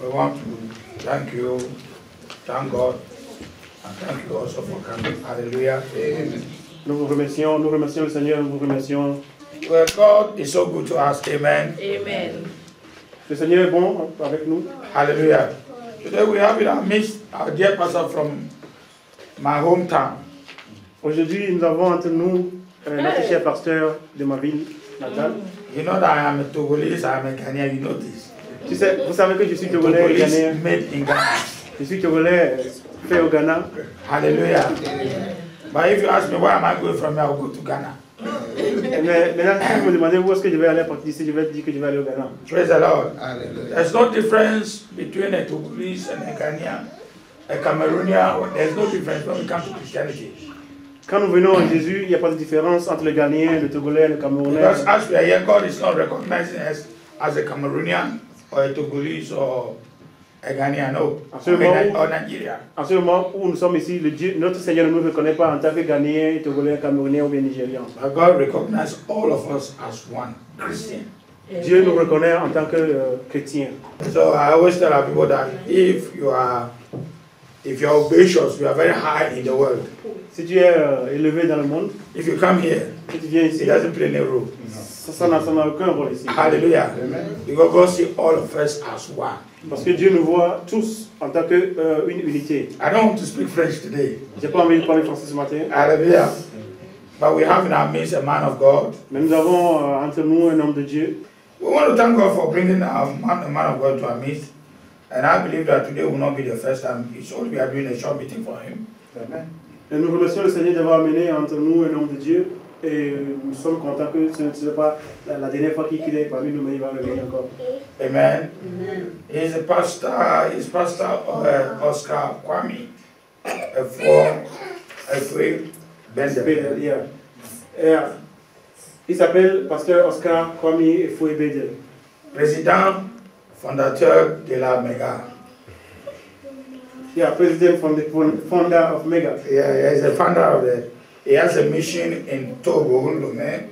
We want to thank you, thank God, and thank you also for coming. Hallelujah. Amen. Nous vous remercions le Seigneur, nous vous remercions. Well, God is so good to us. Amen. Amen. Le Seigneur est bon avec nous. Hallelujah. Today we have in our midst our dear pastor from my hometown. Aujourd'hui, nous avons entre nous notre cher pasteur de ma ville natale. You know that I am a Togolese, I am a Ghanaian, you know this. Tu sais, vous savez que je suis Togolais et Ghanéen. Made in Ghana. Je suis Togolais fait au Ghana. Hallelujah. But if you ask me where am I going from here, I will go to Ghana. Mais maintenant, si vous me demandez où est-ce que je vais aller à partir d'ici, je vais dire que je vais aller au Ghana. Praise the Lord. Hallelujah. There's no difference between a Togolese and a Ghanaian, a Cameroonian. There's no difference when we come to Christianity. Quand nous venons à Jésus, il n'y a pas de différence entre le Ghanéen, le Togolais, le Camerounais. Because as we are here, God is not recognizing us as a Cameroonian or a Togolese or a Ghanaian, no, or Nigeria. En ce moment où nous sommes ici, notre Seigneur ne nous reconnaît pas en tant que Ghanéen, Togolais, Camerounais ou bien Nigérian. But God recognizes all of us as one Christian. Dieu nous reconnaît en tant que chrétiens. So I always tell our people that if you are audacious, you are very high in the world. Si tu es élevé dans le monde, if you come here, si tu viens ici, it doesn't play any role. Ça n'a aucun rôle ici. Hallelujah. Because God sees all of us as one. Parce que Dieu nous voit tous en tant qu'une unité. I don't want to speak French today. J'ai pas envie de parler français ce matin. Hallelujah. But we have in our midst a man of God. Mais nous avons entre nous un homme de Dieu. We want to thank God for bringing a man of God to our midst. And I believe that today will not be the first time. It's only we are doing a short meeting for him. Amen. Et nous remercions le Seigneur d'avoir amené entre nous un homme de Dieu. Et nous sommes contents que ce ne soit pas la dernière fois qu'il est parmi nous, mais il va revenir encore. Amen. He's pastor Oscar Kwame. Il s'appelle pasteur Oscar Kwame Efoué Bedel. Président fondateur de la Mega. Yeah, president from the founder of Mega. Yeah, he's a founder of the. He has a mission in Togo, Lomé.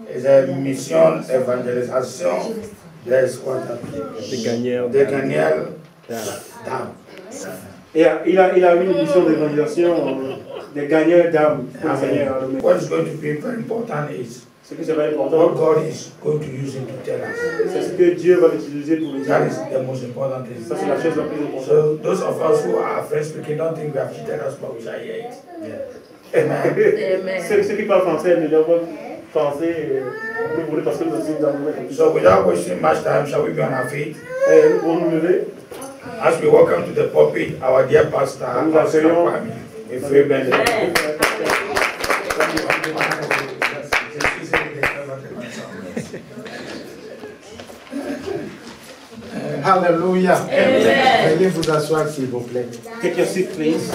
It's a mission évangélisation. There's what the Ghanaian Dam. Yeah, il a une mission d'évangélisation des gagnants d'âmes pour le Seigneur. What is going to be very important is ce qui sera important. What God is going to use him to tell us. C'est ce que Dieu va utiliser pour nous dire. That is the most important thing. Ça c'est la chose la plus importante. So those of us who are French speaking don't think we have cheated us, but we shall hear it. Yeah. Amen. Amen. Ceux qui parlent français ne doivent pas penser nous voulons parce que nous aussi nous avons. So without wasting much time, shall we be on our feet? Nous pouvons nous lever. As we welcome to the pulpit, our dear pastor, Oscar Kwame Efoué Bedel. Hallelujah. Veuillez vous asseoir s'il vous plaît. Take your seat, please.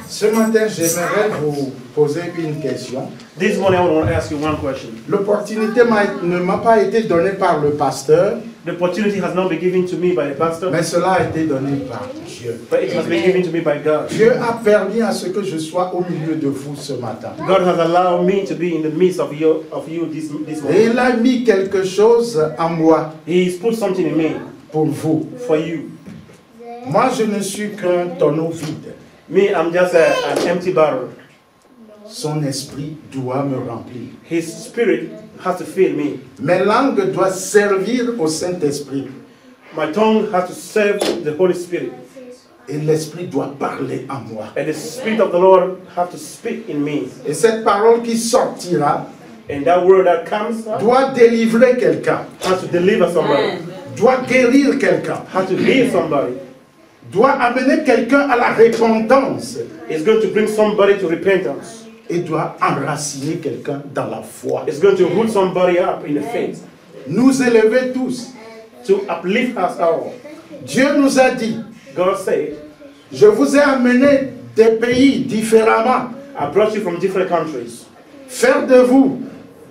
Ce matin, j'aimerais vous poser une question. This morning I want to ask you one question. L'opportunité ne m'a pas été donnée par le pasteur. The opportunity has not been given to me by the pastor. Mais cela a été donné par Dieu. But it has been given to me by God. Dieu a permis à ce que je sois au milieu de vous ce matin. God has allowed me to be in the midst of you this morning. Et il a mis quelque chose en moi. He's put something in me. Pour vous. For you. Moi, je ne suis qu'un tonneau vide. Me, I'm just an empty barrel. Son esprit doit me remplir. His spirit has to fill me. Mes langues doivent servir au Saint-Esprit. My tongue has to serve the Holy Spirit. Et l'Esprit doit parler en moi. And the Spirit of the Lord has to speak in me. Et cette parole qui sortira, and that word that comes, doit délivrer quelqu'un. Has to deliver somebody. Doit guérir quelqu'un. Has to heal somebody. Doit amener quelqu'un à la repentance. It's going to bring somebody to repentance. Et doit enraciner quelqu'un dans la foi. It's going to root somebody up in the faith. Nous élever tous. To uplift us all. Dieu nous a dit. God said, je vous ai amené des pays différemment. I brought you from different countries. Faire de vous,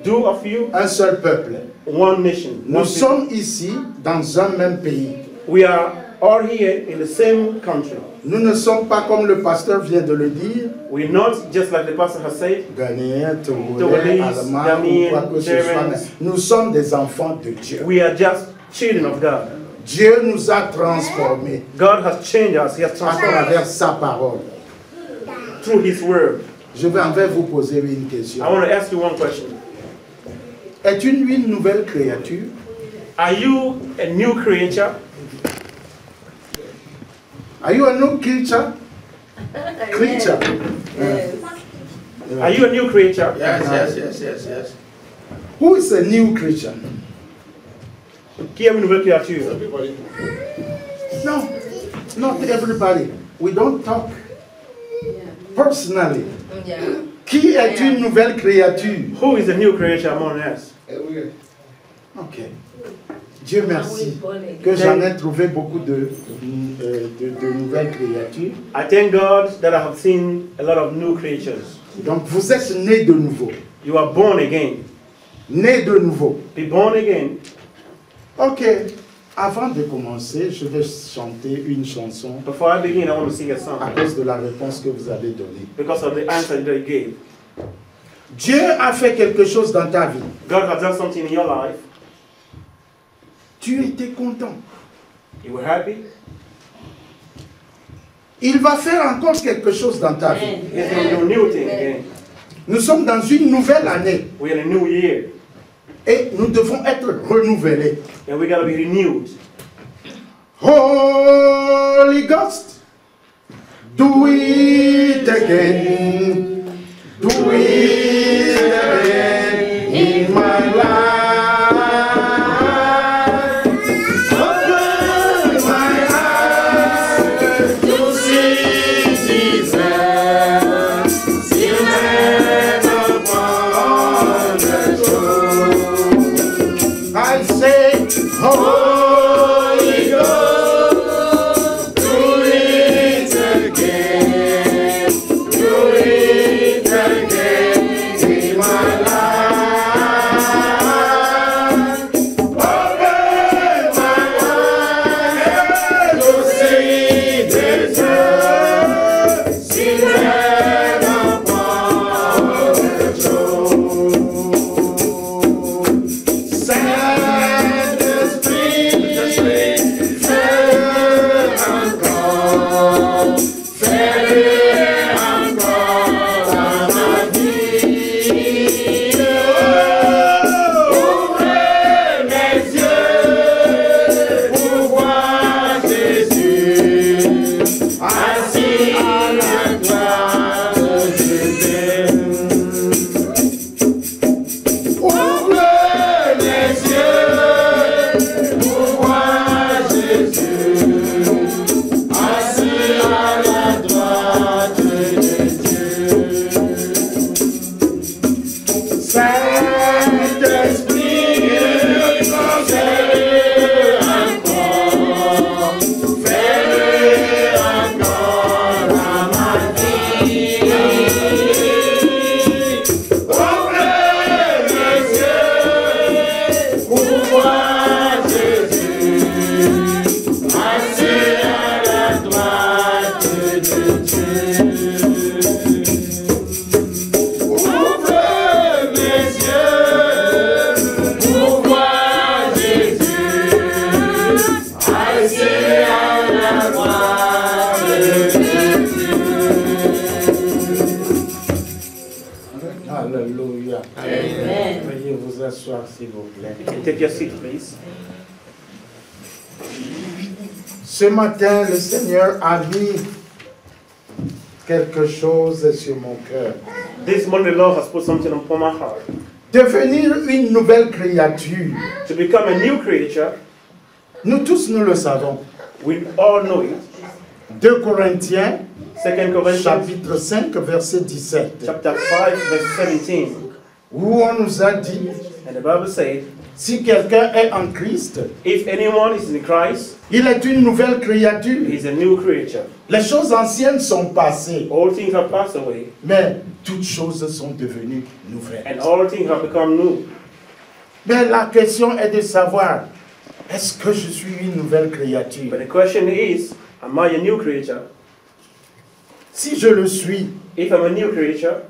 do of you, un seul peuple. One nation. Nous sommes ici dans un même pays. We are are here in the same country. Nous ne sommes pas comme le pasteur vient de le dire, We're not just like the pastor has said. Ghanéens, Togolais, Togolese, Allemands, Ghanaian, ou quoi que ce soit. Germans. Nous sommes des enfants de Dieu. We are just children of God. Dieu nous a transformés God has changed us. He has à transformed travers us sa parole. through His word. Je vais en fait vous poser une question. I want to ask you one question. Es-tu une nouvelle créature? Are you a new creature? Are you a new creature? Creature. Are you a new creature? Yes. Who is a new creature? Qui est une nouvelle créature? No, not everybody. We don't talk personally. Qui est une nouvelle créature? Who is a new creature among us? Ok. Dieu merci que j'en ai trouvé beaucoup de nouvelles créatures. I thank God that I have seen a lot of new creatures. Donc vous êtes nés de nouveau. You are born again. Nés de nouveau. Be born again. Ok. Avant de commencer, je vais chanter une chanson Before I begin, I want to sing a à song cause de la réponse que vous avez donnée. because of the answer that you gave. Dieu a fait quelque chose dans ta vie. God has done something in your life. Tu étais content. You were happy. Il va faire encore quelque chose dans ta vie. He's going to do a new thing again. Nous sommes dans une nouvelle année We're in a new year, et nous devons être renouvelés. and we got to be renewed. Holy Ghost, do it again. Do it again in my life. Open my eyes to see Jesus. Seated upon the throne. I say, Holy Ghost, do it again. Do it again in my life. Open my eyes to see Jesus seated upon the throne. Send the Spirit, fais encore, fais encore à ma vie. Ouvrez mes yeux pour voir Jésus assis à la droite de Dieu. Ouvrez les yeux pour voir Jésus assis à la droite de Dieu. Saint-Esprit, fais-le encore, fais-le encore à ma vie. Ouvrez les yeux pour voir Jésus assis à la droite de Dieu. Ouvre mes yeux pour voir Jésus assis à la droite de Dieu. Alléluia. Amen. Veuillez vous asseoir s'il vous plaît. Take your seat, please. Ce matin, le Seigneur a mis quelque chose sur mon cœur. This morning, the Lord has put something upon my heart. Devenir une nouvelle créature. To become a new creature, Nous tous, nous le savons. we all know it. 2 Corinthiens, 2 Corinthians chapitre 5, verset 17. chapter 5, verse 17. Où on nous a dit, And the Bible said, si quelqu'un est en Christ, if anyone is in Christ, il est une nouvelle créature. he is a new creature. Les choses anciennes sont passées, All things have passed away, mais toutes choses sont devenues nouvelles. and all things have become new. Mais la question est de savoir, est-ce que je suis une nouvelle créature? But the question is, am I a new creature? Si je le suis, If I'm a new creature,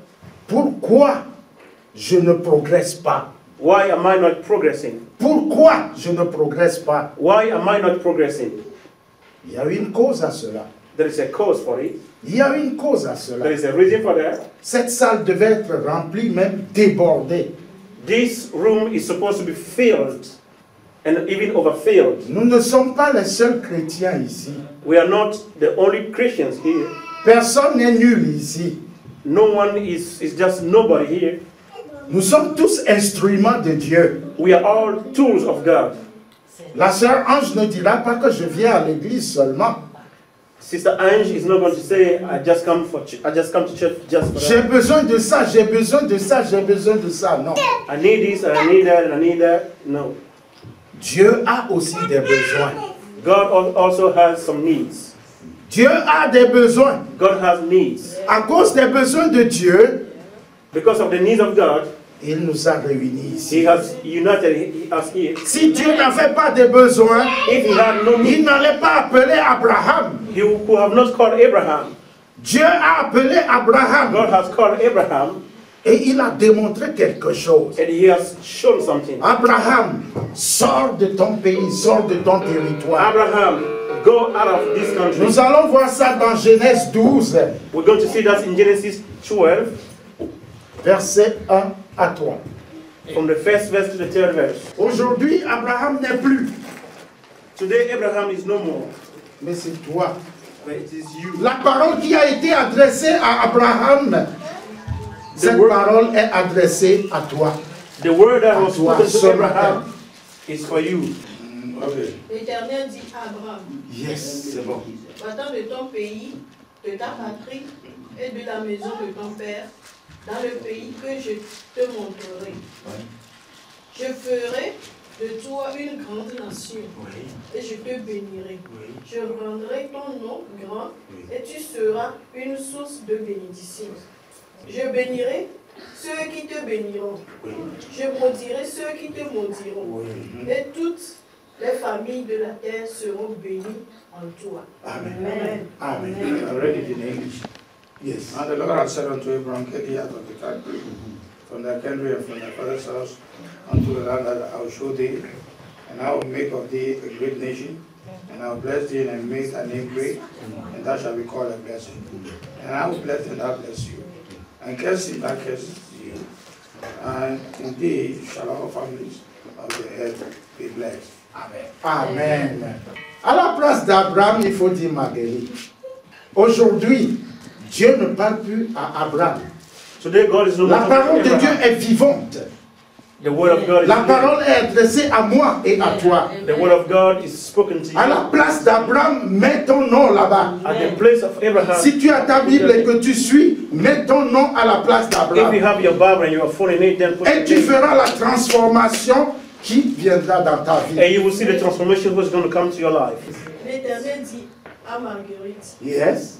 pourquoi je ne progresse pas? why am I not progressing? Pourquoi je ne progresse pas? Why am I not progressing? Il y a une cause à cela. There is a cause for it. Il y a une cause à cela. There is a reason for that. Cette salle devait être remplie, même débordée. This room is supposed to be filled and even overfilled. Nous ne sommes pas les seuls chrétiens ici. We are not the only Christians here. Personne n'est nul ici. No one is just nobody here. Nous sommes tous instruments de Dieu. We are all tools of God. La sœur Ange ne dira pas que je viens à l'église seulement. Sister Ange is not going to say, I just come to church just for J'ai that. besoin de ça, j'ai besoin de ça, j'ai besoin de ça. Non. I need this, and I need that, and I need that. No. Dieu a aussi des besoins. God also has some needs. Dieu a des besoins. God has needs. À cause des besoins de Dieu, Because of the needs of God, il nous a réunis ici. He has united us here. Si Dieu n'avait pas de besoins, If He had no il need, n'allait pas appeler Abraham. He could have not called Abraham. Dieu a appelé Abraham God has called Abraham, et il a démontré quelque chose. and He has shown something. Abraham, sors de ton pays, sors de ton territoire. Abraham, go out of this country. Nous allons voir ça dans Genèse 12, We're going to see that in Genesis 12, verset 1 à 3. from the first verse to the third verse. Aujourd'hui, Abraham n'est plus, Today, Abraham is no more, mais c'est toi. but it is you. La parole qui a été adressée à Abraham, cette parole est adressée à toi. The word that was toi, spoken to ce Abraham matin. is for you. Okay. L'Éternel dit à Abraham, Yes, c'est bon. va-t'en de ton pays, de ta patrie et de la maison de ton père, dans le pays que je te montrerai. Je ferai de toi une grande nation et je te bénirai. Je rendrai ton nom grand et tu seras une source de bénédiction. Je bénirai ceux qui te béniront. Je maudirai ceux qui te maudiront. Et toutes les familles de la terre seront bénies en toi. Amen. Amen. Amen. I read it in English. Yes. And the Lord had said unto Abraham, Get thee out of the country, from thy country and from thy father's house, unto the land that I will show thee, and I will make of thee a great nation, and I will bless thee and make thy name great, and thou shalt be called a blessing. And I will bless thee and I will bless you, and curse him that curses you, and in thee shall all families of the earth be blessed. Amen. Amen. À la place d'Abraham, il faut dire Marguerite. Aujourd'hui, Dieu ne parle plus à Abraham. Today, God is no La more parole talking de to Dieu Abraham. est vivante. The word of God is La living. parole est adressée à moi et à toi. The word of God is spoken to À you. la place d'Abraham, mets ton nom là-bas. At the place of Abraham, Si tu as ta Bible et que tu suis, mets ton nom à la place if you d'Abraham. have your Bible and you are following it, then put Et it tu in. feras la transformation qui viendra dans ta vie. And you will see the transformation who's going to come to your life. L'Éternel dit à Marguerite, Yes.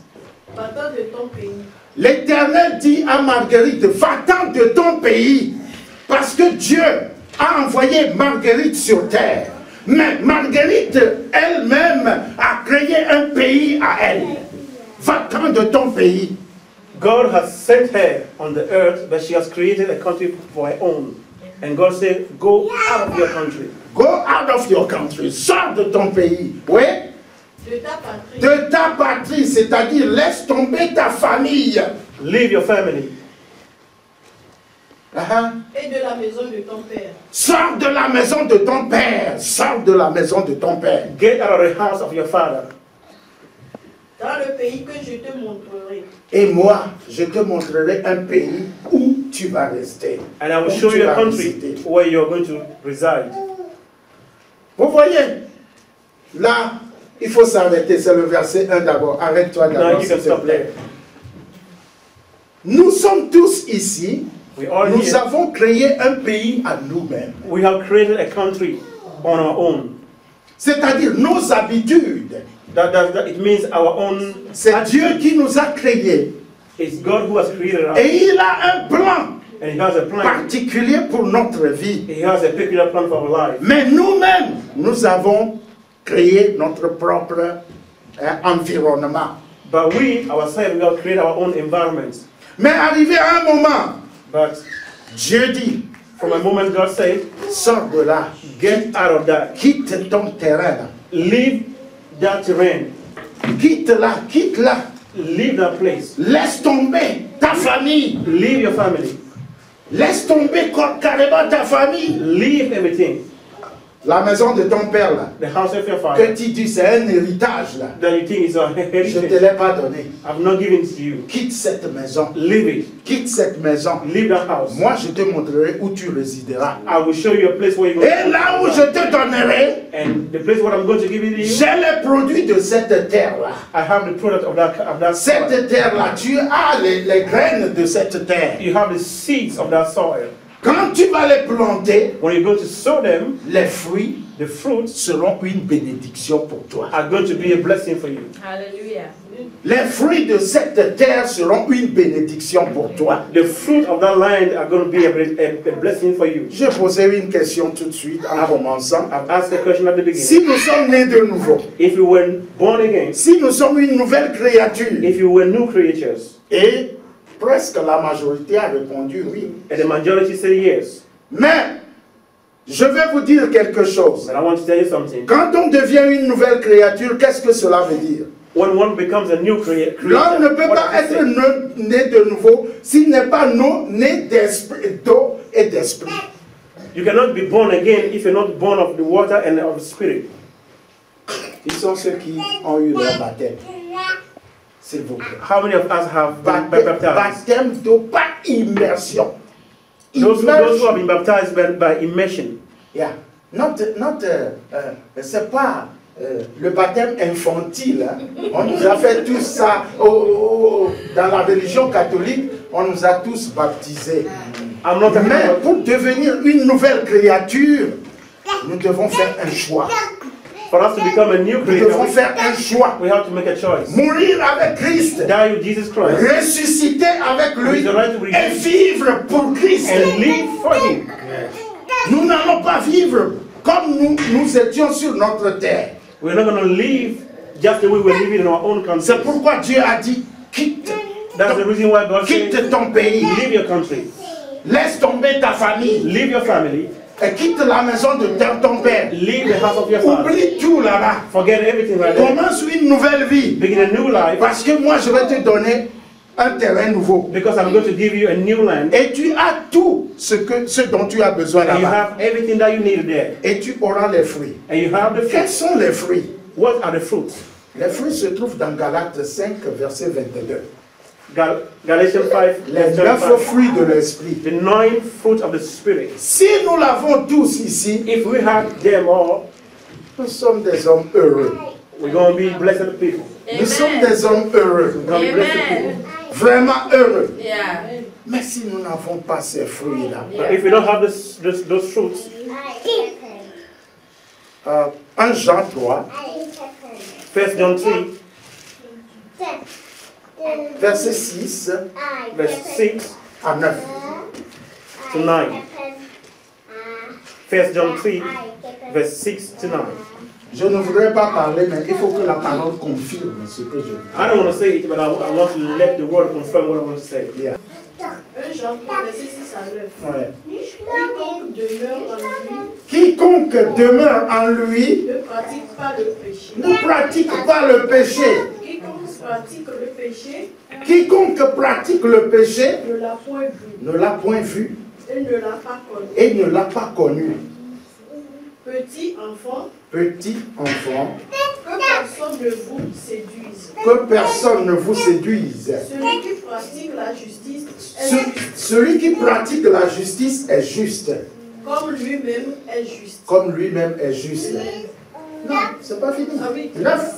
va-t'en de ton pays. L'Éternel dit à Marguerite, va-t'en de ton pays, parce que Dieu a envoyé Marguerite sur terre. Mais Marguerite elle-même a créé un pays à elle. Va-t'en de ton pays. God has sent her on the earth, but she has created a country for her own. And God said, go out of your country. Go out of your country. Sors de ton pays. Oui. De ta patrie De ta patrie, c'est-à-dire laisse tomber ta famille. Leave your family. et de la maison de ton père. Sors de la maison de ton père. Sors de la maison de ton père. Get out of the house of your father. Dans le pays que je te montrerai. Et moi, je te montrerai un pays où tu vas rester. And I will Où show tu you a vas country visiter. where you're going to reside. Vous voyez, là, il faut s'arrêter. C'est le verset 1 d'abord. Arrête-toi Now d'abord, you s'il can te stop plaît. there. Nous sommes tous ici. We are Nous here. avons créé un pays à nous-mêmes. We have created a country on our own. C'est-à-dire nos habitudes. That it means our own. C'est Dieu qui nous a créés. It's God who has created us. Et il a un plan And He has a plan. particulier pour notre vie. He has a peculiar plan for our life. Mais nous-mêmes, nous avons créé notre propre environnement. But we ourselves, we have created our own environment. Mais arrivé à un moment, But Dieu dit, from a moment God said, sors de là, get out of that. quitte ton terrain là. Leave that terrain. Quitte-la, quitte-la. Leave that place. Laisse tomber ta famille. Leave your family. Laisse tomber carrément ta famille. Leave everything. La maison de ton père là, The house of your que father. tu dis c'est un héritage là. That you think is a Je ne te heritage. l'ai pas donné. I've not given to you. Quitte cette maison. Leave it. Quitte cette maison. Leave that house. Moi, je te montrerai où tu résideras. I will show you a place where you're Et là où je te donnerai, And the place where I'm going to give it to you, j'ai les produits de cette terre-là. I have the product of that soil. Cette terre-là, tu as les graines de cette terre. You have the seeds of that soil. Quand tu vas les planter, When you're going to sow them, les fruits the fruits seront une bénédiction pour toi. are going to be a blessing for you. Hallelujah. Les fruits de cette terre seront une bénédiction pour toi. The fruit of that land are going to be a blessing for you. Je posais une question tout de suite en commençant. I've asked the question at the beginning. Si nous sommes nés de nouveau, If you were born again, si nous sommes une nouvelle créature, if you were new creatures, et presque la majorité a répondu oui. and the majority say yes, Mais, je vais vous dire quelque chose. but I want to tell you something. Quand on devient une nouvelle créature, qu'est-ce que cela veut dire? When one becomes a new creature, L'homme ne peut what pas does it être say? né de nouveau s'il n'est pas né d'eau et d'esprit. You cannot be born again if you're not born of the water and of the spirit. Ils sont ceux qui ont eu leur baptême. S'il vous plaît. How many of us have been baptized? Baptême d'eau, pas immersion. Those who have been baptized by immersion. Yeah. C'est pas le baptême infantile. Hein. On nous a fait tout ça dans la religion catholique. On nous a tous baptisés. Mais pour devenir une nouvelle créature, nous devons faire un choix. For us to become a new Nous creature, devons faire un choix. we have to make a choice. Mourir avec Christ. Die with Jesus Christ Ressusciter avec lui. Resurrect with Et him. vivre pour Christ. And live for Him. Nous n'allons pas vivre comme nous étions sur notre terre. We're not going to live just the way we're living in our own country. C'est pourquoi Dieu a dit, quitte That's the reason why God said, quitte ton pays, leave your country, laisse tomber ta famille, leave your family, et quitte la maison de ton père. leave the house of your father. Oublie tout là-bas. Forget everything right there. Commence une nouvelle vie. Begin a new life, Parce que moi, je vais te donner un terrain nouveau. because I'm going to give you a new land. Et tu as tout ce dont tu as besoin And you là-bas. have everything that you need there. Et tu auras les fruits. And you have the Quels fruits. sont les fruits? What are the fruits? Les fruits se trouvent dans Galates 5, verset 22. Galatians 5, Les verse 9 25. fruits de l'esprit. The 9 fruits of the Spirit. Si nous l'avons tous ici, If we have them all, nous sommes des hommes heureux. we're going to be blessed people. Nous sommes des hommes heureux. We're going to be blessed people. Amen. Vraiment heureux. Yeah. Mais si nous n'avons pas ces fruits-là, But if we don't have those fruits, 1 Jean 3, 1 John 3, verset 6 verse 6 à 9. to 9. 1 John 3, verse 6 to 9. Je ne voudrais pas parler, mais il faut que la parole confirme ce que je dis. I don't want to say it, but I want to let the word confirm what I want to say. Yeah. 1 Jean 3, verset 6 à 9. Ouais. Quiconque demeure en Quiconque demeure en lui lui ne pratique pas le péché. ne pratique pas le péché. Quiconque pratique le péché Quiconque pratique le péché ne l'a point vu ne l'a point vu et ne l'a pas connu. et ne l'a pas connu. Petit enfant, Petit enfant, que personne ne vous séduise. que personne ne vous séduise. Celui qui pratique la justice est juste, Celui qui pratique la justice est juste, comme lui-même est juste. comme lui-même est juste. Non, c'est pas fini. Ah oui. 9,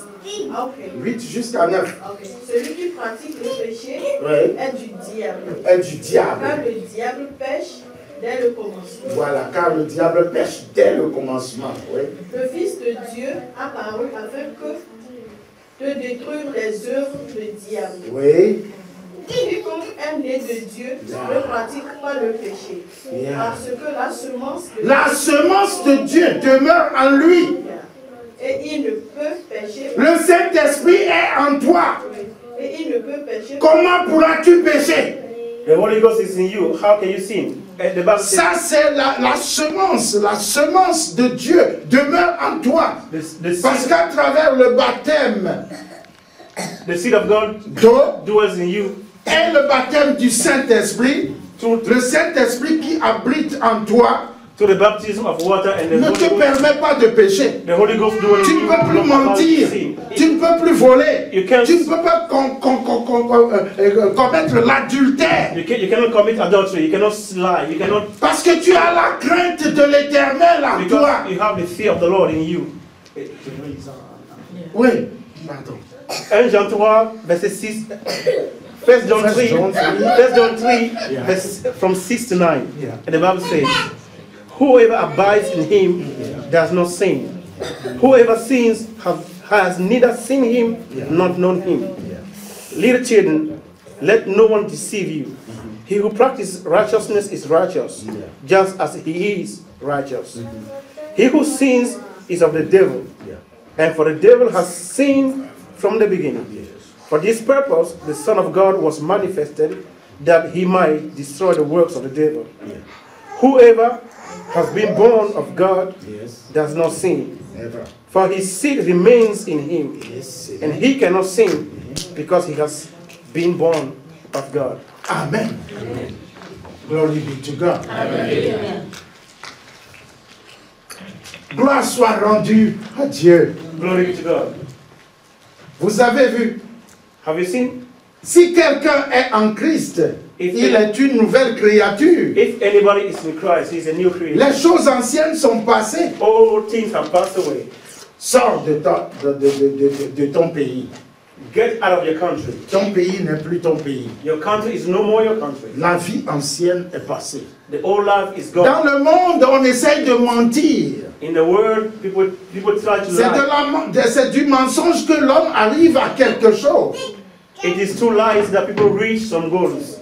Ah, ok. 8 jusqu'à 9. Ok. Celui qui pratique le péché Ouais. est du diable. Est du diable. Car le diable pêche dès le commencement. Voilà, car le diable pêche dès le commencement. Oui. Le Fils de Dieu apparut afin que de détruire les œuvres du diable. Oui. Quiconque est né de Dieu ne pratique pas le péché. Parce que la semence de Dieu demeure en lui. Et il ne peut pécher. Le Saint-Esprit est en toi. Et il ne peut pécher. Comment pourras-tu pécher? The Holy Ghost is in you. How can you sin? Ça, c'est la semence de Dieu demeure en toi. Parce qu'à travers le baptême, the seed of God dwells in you. Et le baptême du Saint-Esprit, le Saint-Esprit qui habite en toi, to the baptism of water and the ne Holy te Ghost, permet pas de pécher. The Holy Ghost Tu ne peux plus mentir, tu ne peux plus voler, tu ne peux pas commettre l'adultère. You cannot commit adultery, you cannot lie, you cannot. Parce que tu as la crainte de l'Éternel en toi. You have the fear of the Lord in you. Oui, pardon. 1 Jean 3, verset 6. 1 John 3, verse from 6 to 9. And the Bible says, whoever abides in him does not sin. Whoever sins has neither seen him nor known him. Little children, let no one deceive you. He who practices righteousness is righteous, just as he is righteous. He who sins is of the devil, and for the devil has sinned from the beginning. For this purpose, the Son of God was manifested, that he might destroy the works of the devil. Whoever has been born of God does not sin, for his seed remains in him, and he cannot sin because he has been born of God. Amen. Glory be to God. Amen. Gloire soit rendue à Dieu. Glory be to God. Vous avez vu? Have you seen? Si quelqu'un est en Christ, il est une nouvelle créature. If anybody is in Christ, he is a new creature. Les choses anciennes sont passées. All things have passed away. Sors de ton pays. Get out of your country. Ton pays n'est plus ton pays. Your country is no more your country. La vie ancienne est passée. The old life is gone. Dans le monde, on essaye de mentir. In the world, people try to lie. C'est du mensonge que l'homme arrive à quelque chose. It is through lies that people reach some goals.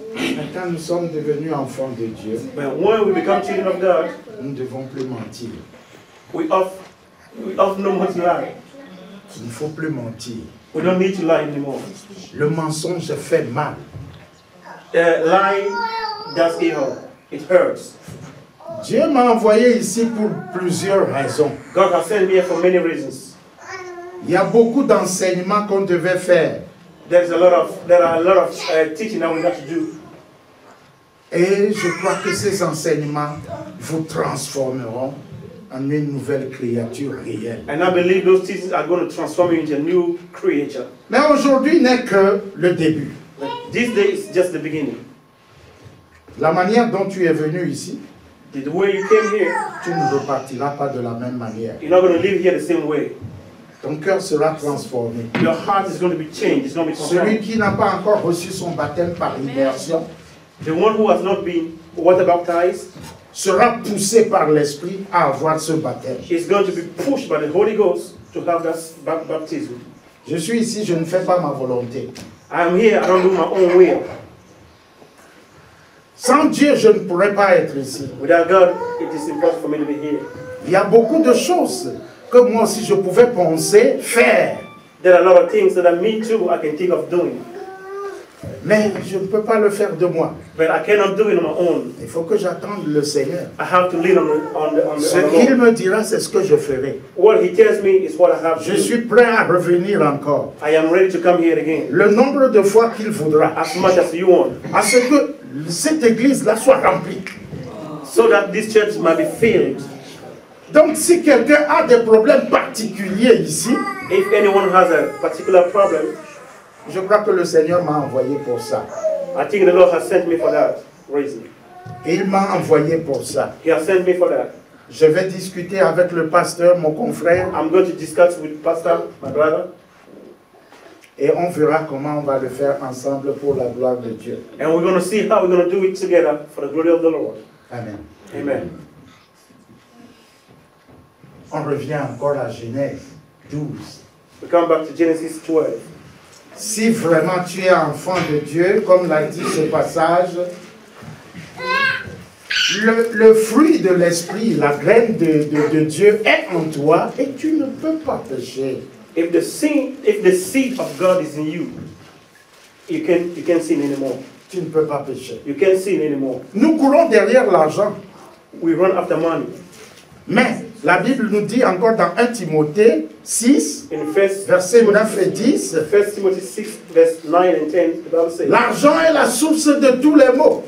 Quand nous sommes devenus enfants de Dieu, But when we become children of God, nous ne devons plus mentir. we often know what to lie. Il ne faut plus mentir. We don't need to lie anymore. Le mensonge fait mal. Lying does evil. It hurts. Dieu m'a envoyé ici pour plusieurs raisons. God has sent me here for many reasons. Il y a beaucoup d'enseignements qu'on devait faire. There are a lot of teaching that we have to do. Et je crois que ces enseignements vous transformeront en une nouvelle créature réelle. And I believe those teachings are going to transform you into a new creature. Mais aujourd'hui n'est que le début. But this day is just the beginning. La manière dont tu es venu ici, The way you came here, tu ne repartiras pas de la même manière. you're not going to live here the same way. Ton cœur sera transformé. Your heart is going to be changed. It's going to be Celui transformed. qui n'a pas encore reçu son baptême par immersion The one who has not been water baptized sera poussé par l'Esprit à avoir ce baptême. is going to be pushed by the Holy Ghost to have that baptism. Je suis ici, je ne fais pas ma volonté. I am here, I don't do my own will. Sans Dieu, je ne pourrais pas être ici. Without God, it is impossible for me to be here. Il y a beaucoup de choses que moi aussi je pouvais penser, faire. There are a lot of things that me too I can think of doing. Mais je ne peux pas le faire de moi. But I cannot do it on my own. Il faut que j'attende le Seigneur. I have to lean on the Ce Lord. qu'il me dira, c'est ce que je ferai. What he tells me is what I have to Je do. suis prêt à revenir encore. I am ready to come here again. Le nombre de fois qu'il voudra. As much as you want. À ce que cette église-là soit remplie. So that this church might be filled. Donc si quelqu'un a des problèmes particuliers ici, If anyone has a particular problem, je crois que le Seigneur m'a envoyé pour ça. I think the Lord has sent me for that reason. Il m'a envoyé pour ça. He has sent me for that. Je vais discuter avec le pasteur, mon confrère, I'm going to discuss with Pastor, my brother, et on verra comment on va le faire ensemble pour la gloire de Dieu. and we're going to see how we're going to do it together for the glory of the Lord. Amen. Amen. On revient encore à Genèse 12. We come back to Genesis 12. Si vraiment tu es enfant de Dieu, comme l'a dit ce passage, le fruit de l'esprit, la graine de Dieu est en toi et tu ne peux pas pécher. If the seed of God is in you, you can't sin anymore. Tu ne peux pas pécher. You can't sin anymore. Nous courons derrière l'argent. We run after money. Mais la Bible nous dit encore dans 1 Timothée 6, In versets 9 et 10, 1 Timothy 6, verse 9 and 10, the Bible says, l'argent est la source de tous les maux.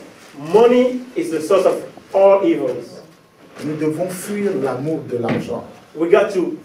money is the source of all evils. Nous devons fuir l'amour de l'argent. We got to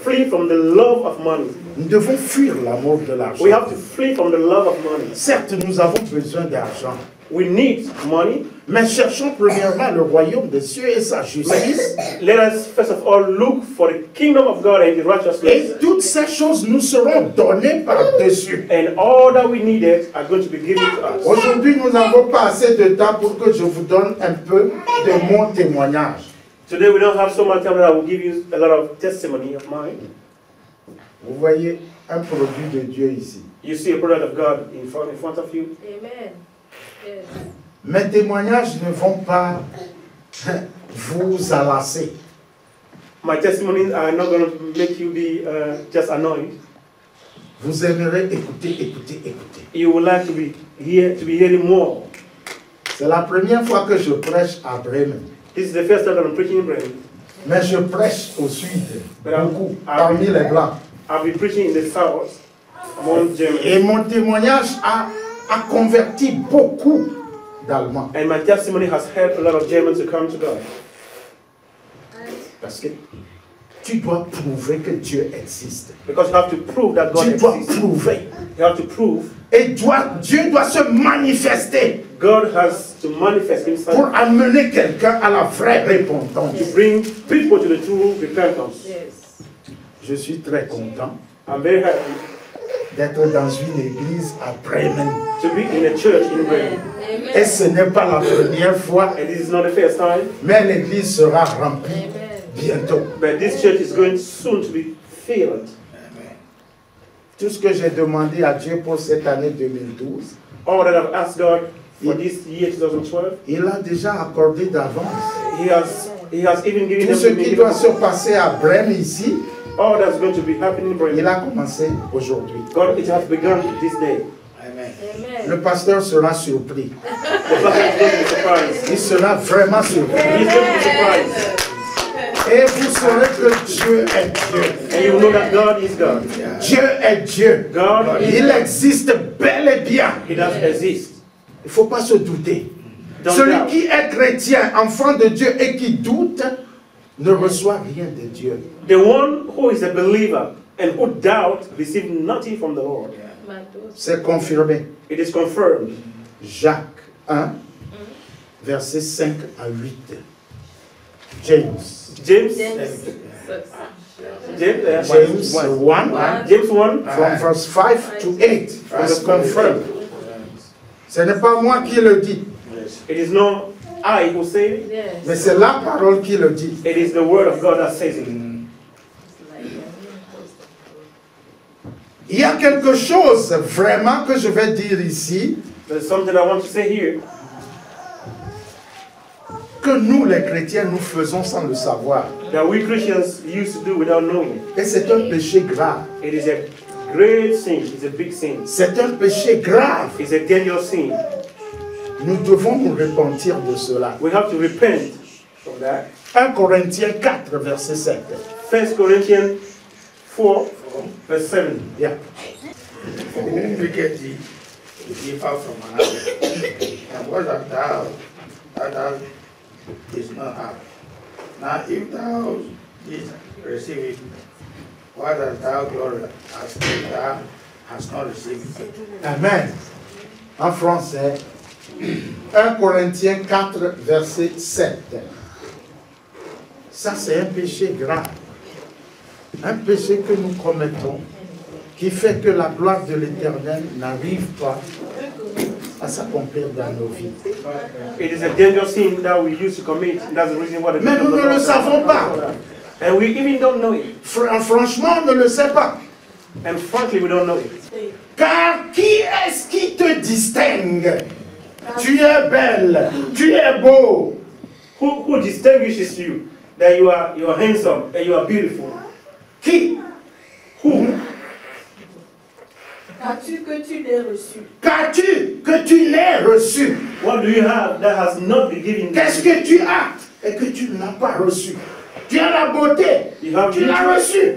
flee from the love of money. Nous devons fuir l'amour de We l'argent. have to flee from the love of money. Certes, nous avons besoin d'argent. We need money. Mais cherchons premièrement le royaume des cieux et sa justice. Let us first of all look for the kingdom of God and the Et righteousness. toutes ces choses nous seront données par-dessus. And all that we needed are going to be given to us. Aujourd'hui, nous n'avons pas assez de temps pour que je vous donne un peu de mon témoignage. Today we don't have so much time that I will give you a lot of testimony of mine. Vous voyez un produit de Dieu ici. You see a product of God in front of you. Amen. Yes. Mes témoignages ne vont pas vous alasser. My testimonies are not going to make you be just annoyed. Vous aimerez écouter, écouter, écouter. You would like to be hearing more. C'est la première fois que je prêche à Bremen. This is the first time that I'm preaching in Bremen. Mais je prêche au sud, beaucoup, parmi les Blancs. I've been preaching in the south among Germans. Et mon témoignage a converti beaucoup d'Allemands. And my testimony has helped a lot of Germans to come to God. Parce que tu dois prouver que Dieu existe. Because you have to prove that God Tu dois exists. prouver. You have to prove Et Dieu doit se manifester God has to manifest himself pour amener quelqu'un à la vraie repentance. to bring people to the true repentance. Yes. Je suis très content I'm very happy d'être dans une église à Bremen. to be in a church in Bremen. Amen. Et ce n'est pas la première fois, And this is not the first time, mais l'église sera remplie Amen. bientôt. but this church is going soon to be filled. Tout ce que j'ai demandé à Dieu pour cette année 2012, All that I've asked God for this year 2012, il a déjà accordé d'avance. He has even given Tout them ce the qui doit se minimum. passer à Bremen ici, All that's going to be happening in il Bremen. a commencé aujourd'hui. God, it has begun this day. Amen. Le pasteur sera surpris. The pastor is going to be surprised. Il sera vraiment surpris. He's going to be surprised. Et vous saurez que Dieu est Dieu. And you will know that God is God. Dieu est Dieu. God is Il existe bel et bien. He does exist. Il ne faut pas se douter. Don't Celui doubt. qui est chrétien, enfant de Dieu et qui doute, ne reçoit rien de Dieu. The one who is a believer and who doubts receive nothing from the Lord. C'est confirmé. It is confirmed. Jacques 1, versets 5 à 8. James. James James 1, James 1, from verse 5 to 8. It's confirmed. Ce n'est pas moi qui le dis, it is not I who say it. Yes. mais c'est la parole qui le dit. It is the word of God that says it. Il y a quelque chose vraiment que je vais dire ici, There's something I want to say here que nous les chrétiens nous faisons sans le savoir. that we Christians used to do without knowing. Et c'est un péché grave. It is a great sin. It's a big sin. C'est un péché grave. It's a dangerous sin. Nous devons nous repentir de cela. We have to repent from that. 1 Corinthiens 4, verset 7. 1 Corinthians 4, verse 7. Yeah. Wicked deed differ from another. And what thou is not have. Now if thou didst receive it, what thou glory as if thou hast not received it? Amen. En français, 1 Corinthiens 4, verset 7. Ça, c'est un péché grave. Un péché que nous commettons, qui fait que la gloire de l'Éternel n'arrive pas à s'accomplir dans nos vies. It is a dangerous sin that we used to commit. That's the reason why the Mais nous ne le savons pas. And we even don't know it. Franchement, on ne le sait pas. And frankly, we don't know it. Car qui est-ce qui te distingue? Tu es belle, tu es beau. Who distinguishes you that you are handsome and you are beautiful? Qui? Who? Qu'as-tu que tu l'aies reçu? Qu'as-tu que tu l'aies reçu? What do you have that has not been given? Qu'est-ce que tu as et que tu n'as pas reçu? Tu as la beauté, tu l'as reçu.